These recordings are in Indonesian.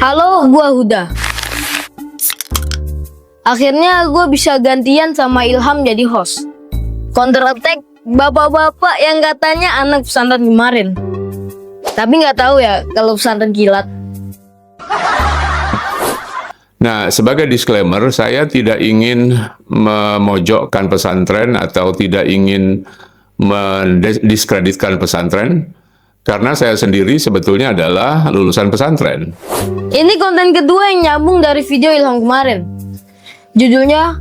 Halo, gua Huda. Akhirnya gue bisa gantian sama Ilham jadi host. Counter attack bapak-bapak yang katanya anak pesantren kemarin. Tapi nggak tahu ya kalau pesantren kilat. Nah, sebagai disclaimer, saya tidak ingin memojokkan pesantren atau tidak ingin mendiskreditkan pesantren, karena saya sendiri sebetulnya adalah lulusan pesantren. Ini konten kedua yang nyambung dari video Ilham kemarin. Judulnya,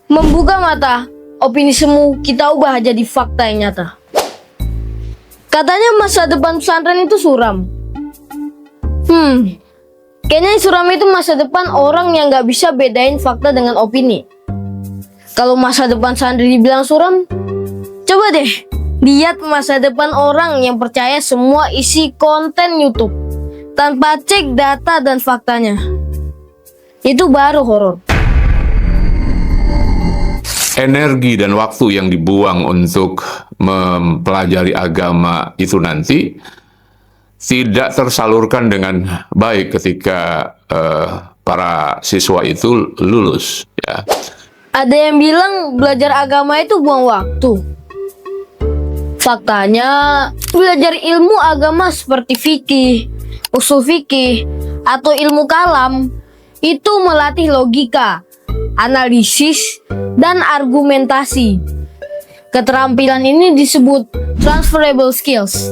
Membuka Mata, Opini Semu Kita Ubah Jadi Fakta yang Nyata. Katanya masa depan pesantren itu suram. Kayaknya yang suram itu masa depan orang yang gak bisa bedain fakta dengan opini. Kalau masa depan santri dibilang suram, coba deh lihat masa depan orang yang percaya semua isi konten YouTube tanpa cek data dan faktanya. Itu baru horor. Energi dan waktu yang dibuang untuk mempelajari agama itu nanti tidak tersalurkan dengan baik ketika para siswa itu lulus. Ya. Ada yang bilang belajar agama itu buang waktu. Faktanya, belajar ilmu agama seperti fikih, usul fikih, atau ilmu kalam itu melatih logika, analisis, dan argumentasi. Keterampilan ini disebut transferable skills.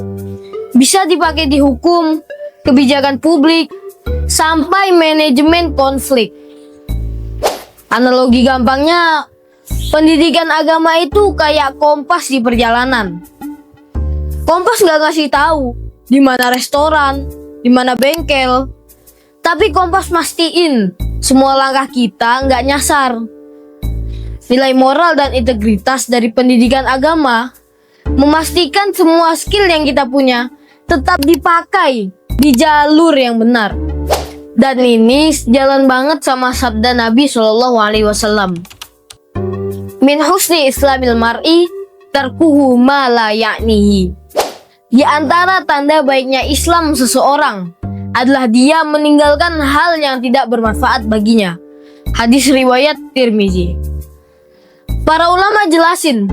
Bisa dipakai di hukum, kebijakan publik, sampai manajemen konflik. Analogi gampangnya, pendidikan agama itu kayak kompas di perjalanan. Kompas nggak ngasih tahu di mana restoran, di mana bengkel, tapi kompas mastiin semua langkah kita nggak nyasar. Nilai moral dan integritas dari pendidikan agama memastikan semua skill yang kita punya tetap dipakai di jalur yang benar. Dan ini sejalan banget sama sabda Nabi SAW. Min husni islamil mar'i tarkuhu ma la ya'nihi. Di antara tanda baiknya Islam seseorang adalah dia meninggalkan hal yang tidak bermanfaat baginya. Hadis riwayat Tirmizi. Para ulama jelasin,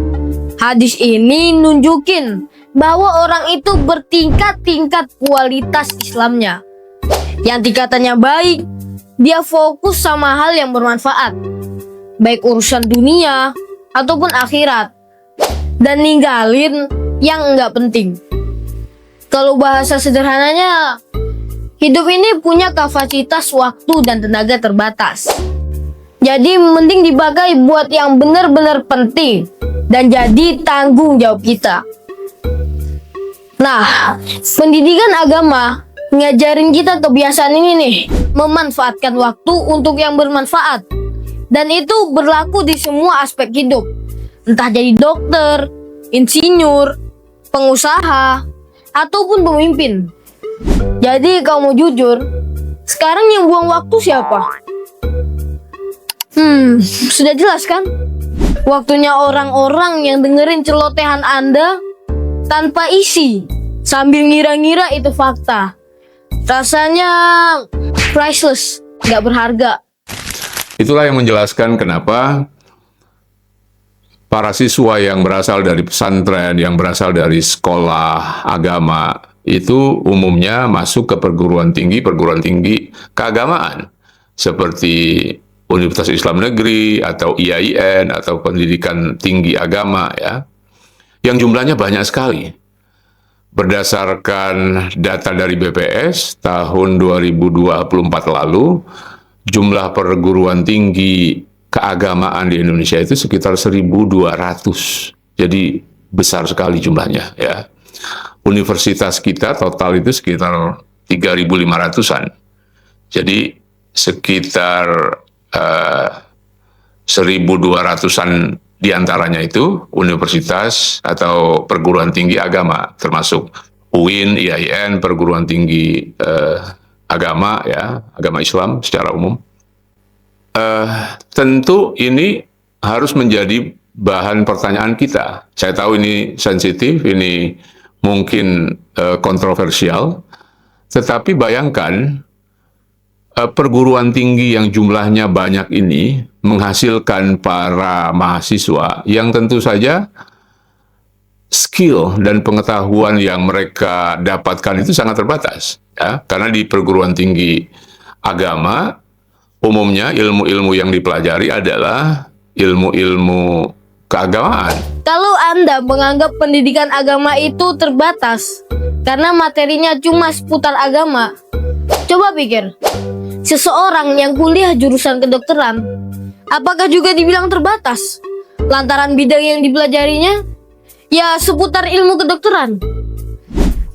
hadis ini nunjukin bahwa orang itu bertingkat-tingkat kualitas Islamnya. Yang tingkatannya baik, dia fokus sama hal yang bermanfaat, baik urusan dunia ataupun akhirat, dan ninggalin yang enggak penting. Kalau bahasa sederhananya, hidup ini punya kapasitas waktu dan tenaga terbatas. Jadi mending dipakai buat yang benar-benar penting dan jadi tanggung jawab kita. Nah, pendidikan agama ngajarin kita kebiasaan ini nih, memanfaatkan waktu untuk yang bermanfaat. Dan itu berlaku di semua aspek hidup. Entah jadi dokter, insinyur, pengusaha, ataupun pemimpin. Jadi kalau mau jujur, sekarang yang buang waktu siapa? Sudah jelas kan? Waktunya orang-orang yang dengerin celotehan Anda tanpa isi, sambil ngira-ngira itu fakta. Rasanya priceless, nggak berharga. Itulah yang menjelaskan kenapa para siswa yang berasal dari pesantren, yang berasal dari sekolah agama, itu umumnya masuk ke perguruan tinggi keagamaan. Seperti Universitas Islam Negeri, atau IAIN, atau pendidikan tinggi agama, ya, yang jumlahnya banyak sekali. Berdasarkan data dari BPS tahun 2024 lalu, jumlah perguruan tinggi keagamaan di Indonesia itu sekitar 1.200. Jadi besar sekali jumlahnya, ya. Universitas kita total itu sekitar 3.500-an. Jadi sekitar 1.200-an diantaranya itu universitas atau perguruan tinggi agama, termasuk UIN, IAIN, perguruan tinggi agama, ya, agama Islam secara umum. Tentu ini harus menjadi bahan pertanyaan kita. Saya tahu ini sensitif, ini mungkin kontroversial, tetapi bayangkan perguruan tinggi yang jumlahnya banyak ini menghasilkan para mahasiswa yang tentu saja skill dan pengetahuan yang mereka dapatkan itu sangat terbatas, ya, karena di perguruan tinggi agama umumnya ilmu-ilmu yang dipelajari adalah ilmu-ilmu keagamaan. Kalau Anda menganggap pendidikan agama itu terbatas karena materinya cuma seputar agama, coba pikir, seseorang yang kuliah jurusan kedokteran, apakah juga dibilang terbatas? Lantaran bidang yang dipelajarinya, ya seputar ilmu kedokteran.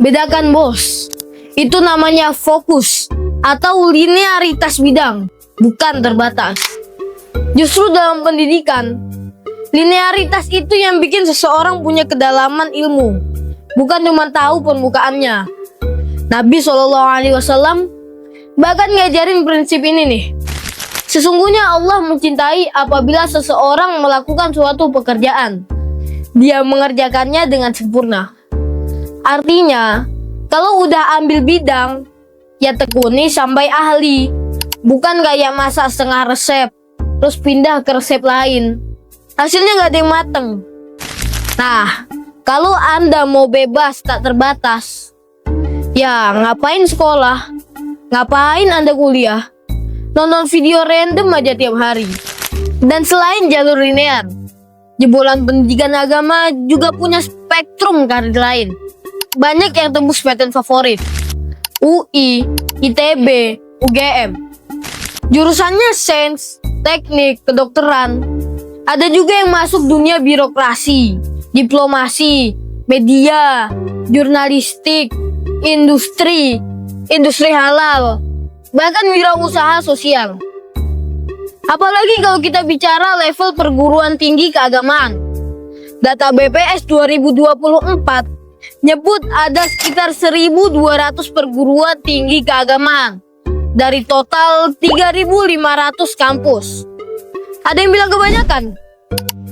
Bedakan bos, itu namanya fokus atau linearitas bidang, bukan terbatas. Justru dalam pendidikan, linearitas itu yang bikin seseorang punya kedalaman ilmu, bukan cuma tahu permukaannya. Nabi SAW bahkan ngajarin prinsip ini nih. Sesungguhnya Allah mencintai apabila seseorang melakukan suatu pekerjaan, dia mengerjakannya dengan sempurna. Artinya, kalau udah ambil bidang, ya tekuni sampai ahli. Bukan kayak masak setengah resep, terus pindah ke resep lain. Hasilnya nggak ada yang mateng. Nah, kalau Anda mau bebas tak terbatas, ya ngapain sekolah? Ngapain Anda kuliah? Nonton video random aja tiap hari. Dan selain jalur linear, jebolan pendidikan agama juga punya spektrum karir lain. Banyak yang tembus pattern favorit, UI, ITB, UGM. Jurusannya sains, teknik, kedokteran. Ada juga yang masuk dunia birokrasi, diplomasi, media, jurnalistik, industri halal, bahkan wirausaha sosial. Apalagi kalau kita bicara level perguruan tinggi keagamaan. Data BPS 2024 nyebut ada sekitar 1.200 perguruan tinggi keagamaan dari total 3.500 kampus. Ada yang bilang kebanyakan.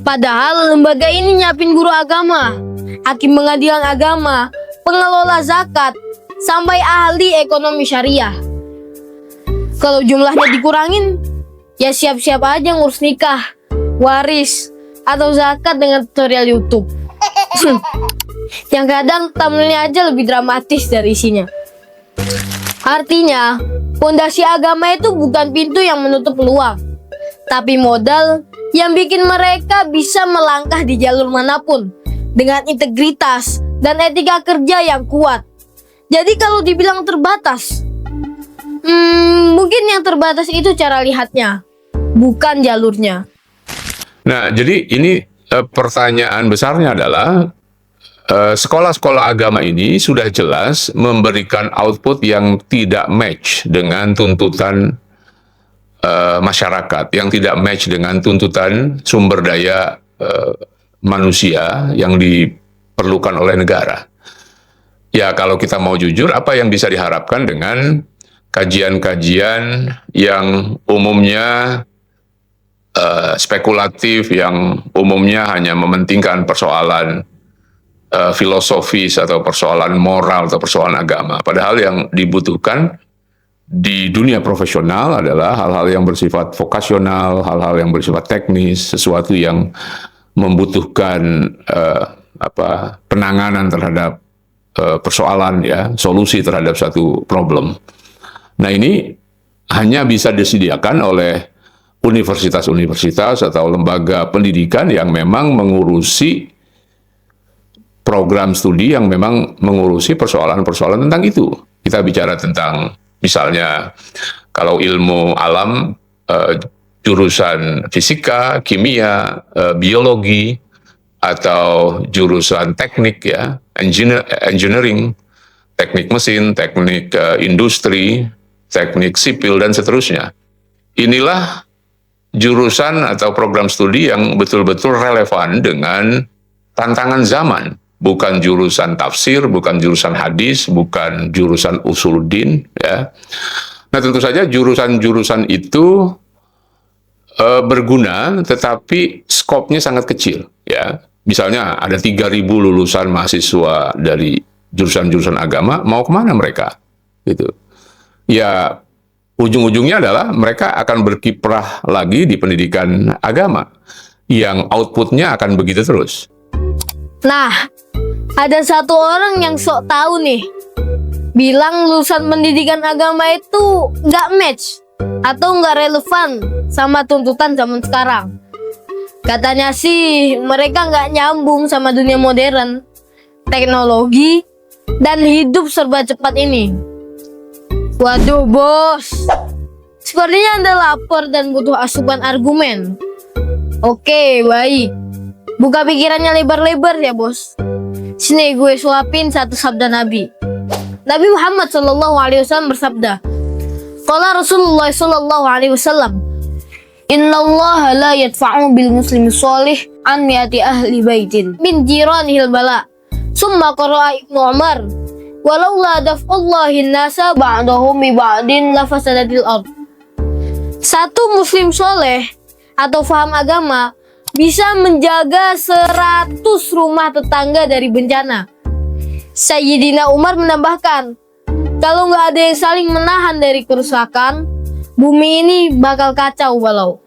Padahal lembaga ini nyiapin guru agama, hakim pengadilan agama, pengelola zakat, sampai ahli ekonomi syariah. Kalau jumlahnya dikurangin, ya siap-siap aja ngurus nikah, waris, atau zakat dengan tutorial YouTube. Yang kadang thumbnailnya aja lebih dramatis dari isinya. Artinya, fondasi agama itu bukan pintu yang menutup peluang, tapi modal yang bikin mereka bisa melangkah di jalur manapun dengan integritas dan etika kerja yang kuat. Jadi kalau dibilang terbatas, mungkin yang terbatas itu cara lihatnya, bukan jalurnya. Nah, jadi ini pertanyaan besarnya adalah sekolah-sekolah agama ini sudah jelas memberikan output yang tidak match dengan tuntutan masyarakat, yang tidak match dengan tuntutan sumber daya manusia yang diperlukan oleh negara. Ya, kalau kita mau jujur, apa yang bisa diharapkan dengan kajian-kajian yang umumnya spekulatif, yang umumnya hanya mementingkan persoalan filosofis atau persoalan moral atau persoalan agama. Padahal yang dibutuhkan di dunia profesional adalah hal-hal yang bersifat vokasional, hal-hal yang bersifat teknis, sesuatu yang membutuhkan penanganan terhadap persoalan, ya, solusi terhadap satu problem. Nah, ini hanya bisa disediakan oleh universitas-universitas atau lembaga pendidikan yang memang mengurusi program studi yang memang mengurusi persoalan-persoalan tentang itu. Kita bicara tentang, misalnya, kalau ilmu alam, jurusan fisika, kimia, biologi, atau jurusan teknik, ya, engineering, teknik mesin, teknik industri, teknik sipil, dan seterusnya. Inilah jurusan atau program studi yang betul-betul relevan dengan tantangan zaman. Bukan jurusan tafsir, bukan jurusan hadis, bukan jurusan usuluddin, ya. Nah, tentu saja jurusan-jurusan itu berguna, tetapi skopnya sangat kecil, ya. Misalnya ada 3.000 lulusan mahasiswa dari jurusan-jurusan agama, mau kemana mereka? Gitu. Ya, ujung-ujungnya adalah mereka akan berkiprah lagi di pendidikan agama yang outputnya akan begitu terus. Nah, ada satu orang yang sok tahu nih, bilang lulusan pendidikan agama itu nggak match atau nggak relevan sama tuntutan zaman sekarang. Katanya sih mereka nggak nyambung sama dunia modern, teknologi, dan hidup serba cepat ini. Waduh bos, sepertinya Anda lapar dan butuh asupan argumen. Oke, baik. Buka pikirannya lebar-lebar ya bos. Sini gue suapin satu sabda Nabi. Nabi Muhammad SAW bersabda, qala Rasulullah SAW, Inna Allah la yadfa'u bil muslimi sholih an mi'ati ahli baitin min jiranihil bala. Summa qara'a Ibnu Umar, walau la daf'ullahi nasa ba'dahum bi ba'din la fasadatil ard. Satu muslim soleh atau faham agama bisa menjaga 100 rumah tetangga dari bencana. Sayyidina Umar menambahkan, kalau nggak ada yang saling menahan dari kerusakan, bumi ini bakal kacau balau.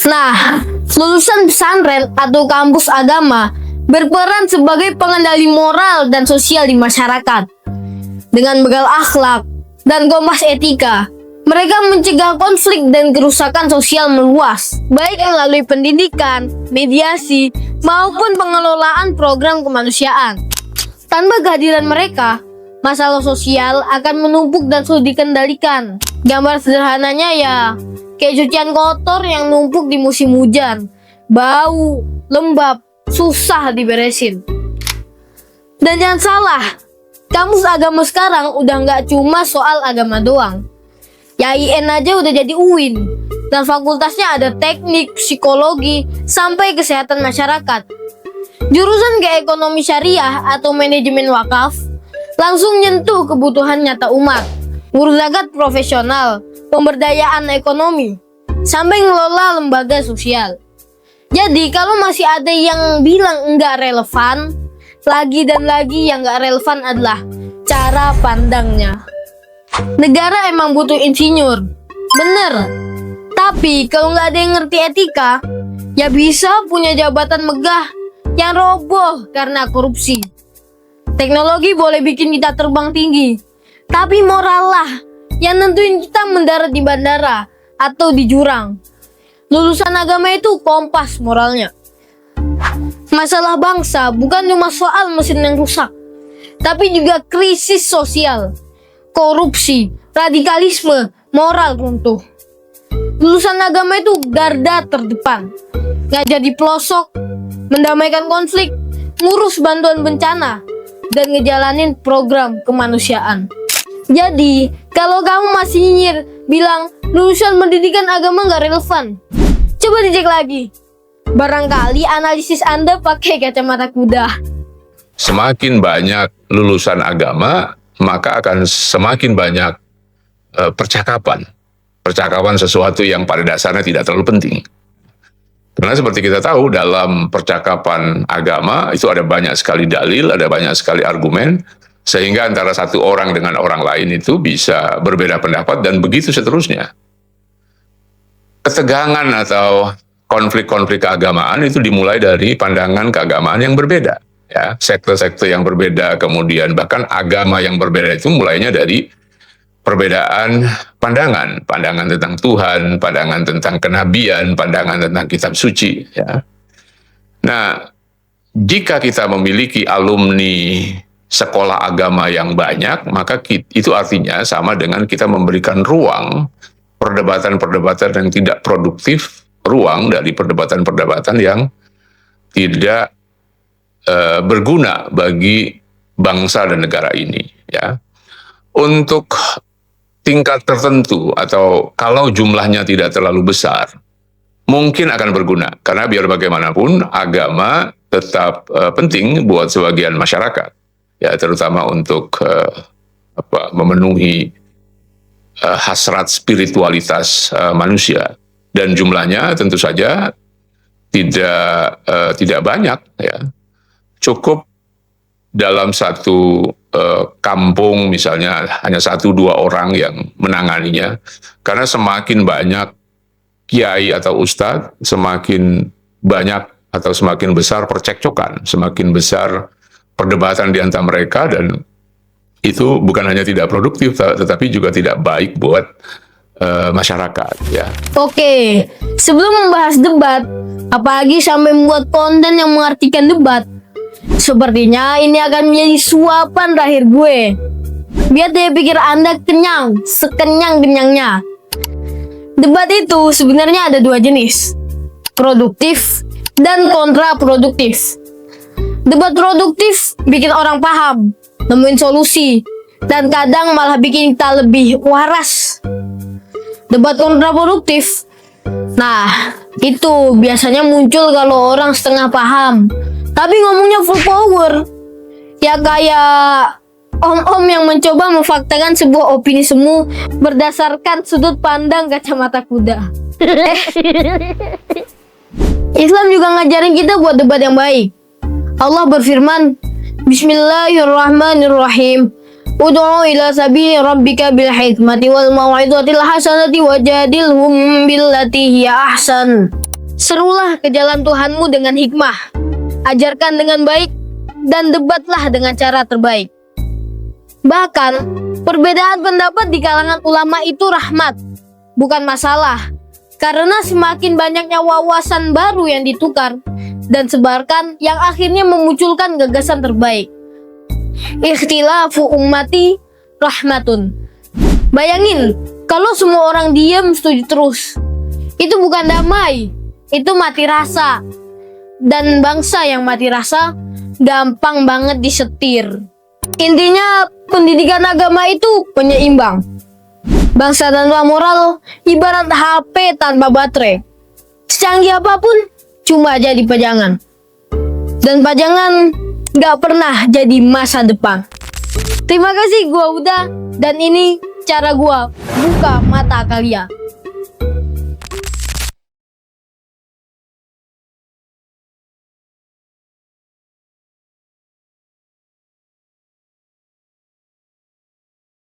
Nah, lulusan pesantren atau kampus agama berperan sebagai pengendali moral dan sosial di masyarakat. Dengan bekal akhlak dan kompas etika, mereka mencegah konflik dan kerusakan sosial meluas, baik melalui pendidikan, mediasi, maupun pengelolaan program kemanusiaan. Tanpa kehadiran mereka, masalah sosial akan menumpuk dan sulit dikendalikan. Gambar sederhananya ya, kayak cucian kotor yang numpuk di musim hujan, bau, lembab, susah diberesin. Dan jangan salah, kampus agama sekarang udah nggak cuma soal agama doang. YIN aja udah jadi UIN, dan fakultasnya ada teknik, psikologi, sampai kesehatan masyarakat. Jurusan kayak ekonomi syariah atau manajemen wakaf langsung nyentuh kebutuhan nyata umat, ngurus zakat profesional, pemberdayaan ekonomi, sampai ngelola lembaga sosial. Jadi kalau masih ada yang bilang nggak relevan, lagi dan lagi yang nggak relevan adalah cara pandangnya. Negara emang butuh insinyur, bener. Tapi kalau nggak ada yang ngerti etika, ya bisa punya jabatan megah yang roboh karena korupsi. Teknologi boleh bikin kita terbang tinggi, tapi moral lah yang nentuin kita mendarat di bandara atau di jurang. Lulusan agama itu kompas moralnya. Masalah bangsa bukan cuma soal mesin yang rusak, tapi juga krisis sosial, korupsi, radikalisme, moral runtuh. Lulusan agama itu garda terdepan, ngajar di pelosok, mendamaikan konflik, ngurus bantuan bencana, dan ngejalanin program kemanusiaan. Jadi, kalau kamu masih nyinyir bilang lulusan pendidikan agama nggak relevan, coba dicek lagi. Barangkali analisis Anda pakai kacamata kuda. Semakin banyak lulusan agama, maka akan semakin banyak percakapan sesuatu yang pada dasarnya tidak terlalu penting. Karena seperti kita tahu, dalam percakapan agama itu ada banyak sekali dalil, ada banyak sekali argumen, sehingga antara satu orang dengan orang lain itu bisa berbeda pendapat dan begitu seterusnya. Ketegangan atau konflik-konflik keagamaan itu dimulai dari pandangan keagamaan yang berbeda. Ya, sekte-sekte yang berbeda, kemudian bahkan agama yang berbeda itu mulainya dari perbedaan pandangan tentang Tuhan, pandangan tentang kenabian, pandangan tentang kitab suci. Ya. Nah, jika kita memiliki alumni sekolah agama yang banyak, maka itu artinya sama dengan kita memberikan ruang perdebatan-perdebatan yang tidak produktif, ruang dari perdebatan-perdebatan yang tidak berguna bagi bangsa dan negara ini. Ya. Untuk tingkat tertentu atau kalau jumlahnya tidak terlalu besar, mungkin akan berguna. Karena biar bagaimanapun agama tetap penting buat sebagian masyarakat, ya terutama untuk memenuhi hasrat spiritualitas manusia. Dan jumlahnya tentu saja tidak banyak, ya. Cukup dalam satu kampung misalnya hanya 1-2 orang yang menanganinya. Karena semakin banyak kiai atau ustadz, semakin banyak atau semakin besar percekcokan, semakin besar perdebatan di antara mereka, dan itu bukan hanya tidak produktif, tetapi juga tidak baik buat masyarakat, ya. Oke, sebelum membahas debat, apalagi sampai membuat konten yang mengartikan debat, sepertinya ini akan menjadi suapan terakhir gue. Biar daya pikir Anda kenyang, sekenyang-kenyangnya. Debat itu sebenarnya ada 2 jenis, produktif dan kontraproduktif. Debat produktif bikin orang paham, nemuin solusi, dan kadang malah bikin kita lebih waras. Debat kontraproduktif, nah itu biasanya muncul kalau orang setengah paham, tapi ngomongnya full power. Ya kayak om-om yang mencoba memfaktakan sebuah opini semu berdasarkan sudut pandang kacamata kuda. Islam juga ngajarin kita buat debat yang baik. Allah berfirman, Bismillahirrahmanirrahim. Ud'u ila sabili rabbika bil hikmati wal mau'izatil hasanati wajadilhum billati hiya ahsan. Serulah ke jalan Tuhanmu dengan hikmah, ajarkan dengan baik, dan debatlah dengan cara terbaik. Bahkan, perbedaan pendapat di kalangan ulama itu rahmat, bukan masalah. Karena semakin banyaknya wawasan baru yang ditukar dan sebarkan yang akhirnya memunculkan gagasan terbaik. Ikhtilafu ummati rahmatun. Bayangin, kalau semua orang diam setuju terus, itu bukan damai, itu mati rasa. Dan bangsa yang mati rasa gampang banget disetir. Intinya, pendidikan agama itu penyeimbang. Bangsa tanpa moral ibarat HP tanpa baterai. Secanggih apapun, cuma jadi pajangan. Dan pajangan gak pernah jadi masa depan. Terima kasih, gua Uda, dan ini cara gua buka mata kalian.